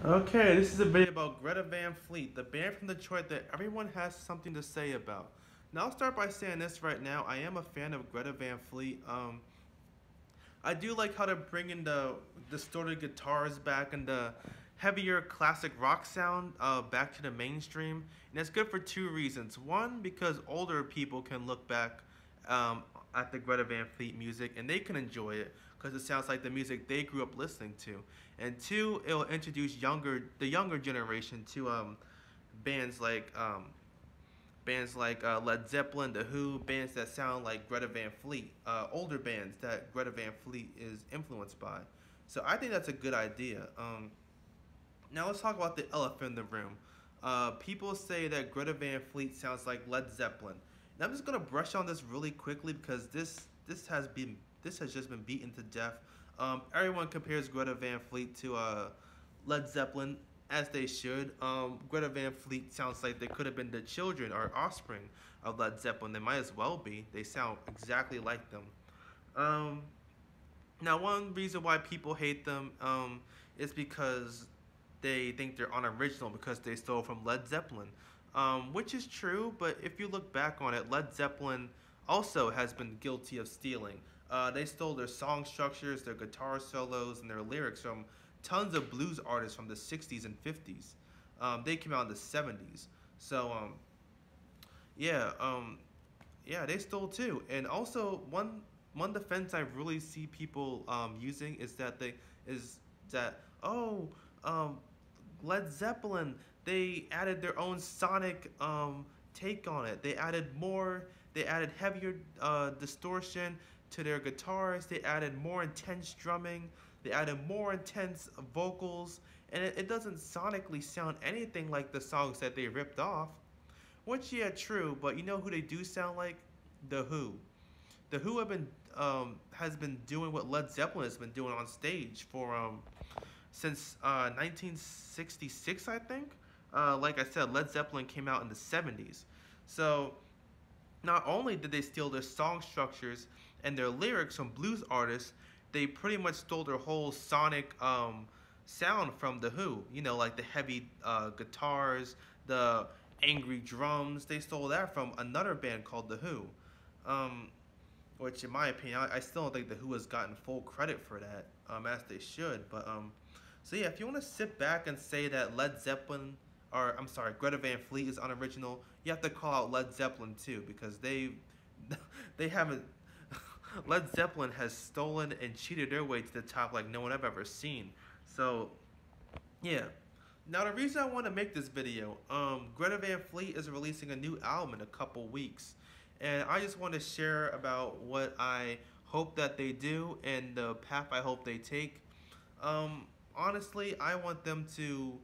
Okay, this is a video about Greta Van Fleet, the band from Detroit that everyone has something to say about. Now, I'll start by saying this right now. I am a fan of Greta Van Fleet. I do like how they're bringing the distorted guitars back and the heavier classic rock sound back to the mainstream. And it's good for two reasons. One, because older people can look back um, at the Greta Van Fleet music and they can enjoy it because it sounds like the music they grew up listening to. And two, it'll introduce the younger generation to bands like um, Led Zeppelin, The Who, bands that sound like Greta Van Fleet, older bands that Greta Van Fleet is influenced by. So I think that's a good idea. Now let's talk about the elephant in the room. People say that Greta Van Fleet sounds like Led Zeppelin. And I'm just gonna brush on this really quickly because this has just been beaten to death. Everyone compares Greta Van Fleet to Led Zeppelin, as they should. Greta Van Fleet sounds like they could have been the children or offspring of Led Zeppelin. They might as well be. They sound exactly like them. Um, Now, one reason why people hate them is because they think they're unoriginal because they stole from Led Zeppelin, which is true. But if you look back on it, Led Zeppelin also has been guilty of stealing. They stole their song structures, their guitar solos, and their lyrics from tons of blues artists from the 60s and 50s. They came out in the 70s. So, yeah, yeah, they stole too. And also, one defense I really see people using is that um, Led Zeppelin, they added their own sonic take on it. They added heavier distortion to their guitars. They added more intense drumming. They added more intense vocals, and it doesn't sonically sound anything like the songs that they ripped off. Which, yeah, true, but you know who they do sound like? The Who. The Who has been doing what Led Zeppelin has been doing on stage for since 1966, I think. Like I said, Led Zeppelin came out in the 70s. So not only did they steal their song structures and their lyrics from blues artists, they pretty much stole their whole sonic sound from The Who. You know, like the heavy guitars, the angry drums. They stole that from another band called The Who. Um, which, in my opinion, I still don't think The Who has gotten full credit for that, as they should. But so yeah, if you want to sit back and say that Led Zeppelin, or I'm sorry, Greta Van Fleet is unoriginal, you have to call out Led Zeppelin too because they haven't. Led Zeppelin has stolen and cheated their way to the top like no one I've ever seen. So yeah. Now the reason I want to make this video, Greta Van Fleet is releasing a new album in a couple weeks, and I just want to share about what I hope that they do and the path I hope they take. Honestly, I want them to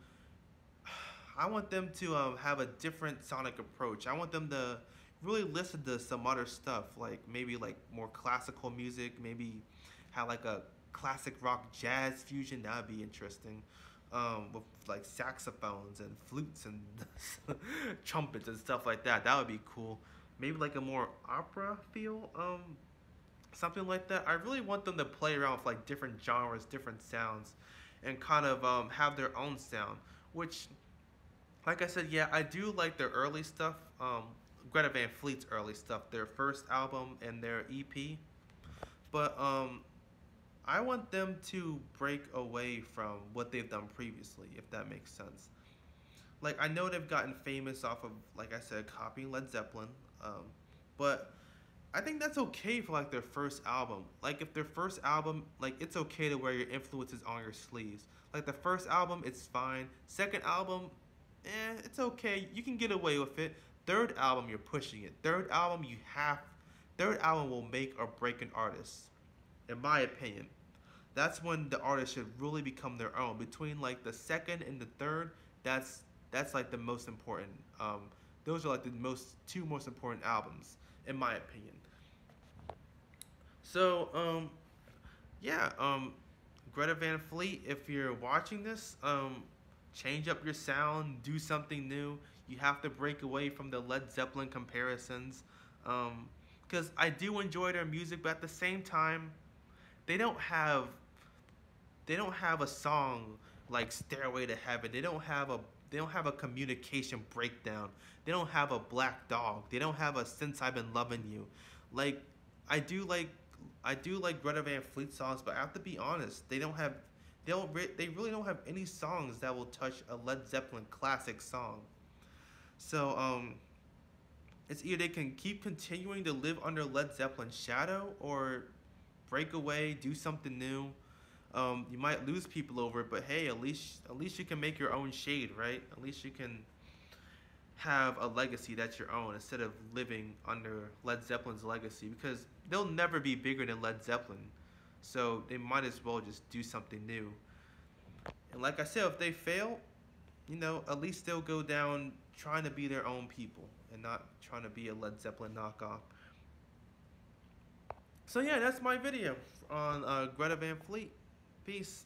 have a different sonic approach. I want them to really listen to some other stuff, like maybe like more classical music, maybe have like a classic rock jazz fusion. That would be interesting, with like saxophones and flutes and trumpets and stuff like that. That would be cool. Maybe like a more opera feel, something like that. I really want them to play around with like different genres, different sounds, and kind of have their own sound, which, like I said, yeah, I do like their early stuff. Greta Van Fleet's early stuff, their first album and their EP. But I want them to break away from what they've done previously, if that makes sense. Like I know they've gotten famous off of, like I said, copying Led Zeppelin, but I think that's okay for like their first album. Like if their first album, like it's okay to wear your influences on your sleeves. Like the first album, it's fine. Second album, it's okay. You can get away with it. Third album, you're pushing it. Third album will make or break an artist, in my opinion. That's when the artist should really become their own. Between like the second and the third, that's like the most important. Those are like the two most important albums, in my opinion. So yeah, Greta Van Fleet, if you're watching this, change up your sound, do something new. You have to break away from the Led Zeppelin comparisons, because I do enjoy their music, but at the same time, they don't have they don't have a song like Stairway to Heaven. They don't have a communication breakdown. They don't have a Black Dog. They don't have a Since I've Been Loving You. Like I do like I do like Greta Van Fleet songs, but I have to be honest. They really don't have any songs that will touch a Led Zeppelin classic song. So it's either they can keep continuing to live under Led Zeppelin's shadow or break away, do something new. You might lose people over it, but hey, at least you can make your own shade, right? At least you can have a legacy that's your own instead of living under Led Zeppelin's legacy because they'll never be bigger than Led Zeppelin. So they might as well just do something new. And like I said, if they fail, at least they'll go down trying to be their own people and not trying to be a Led Zeppelin knockoff. So yeah, that's my video on Greta Van Fleet. Peace.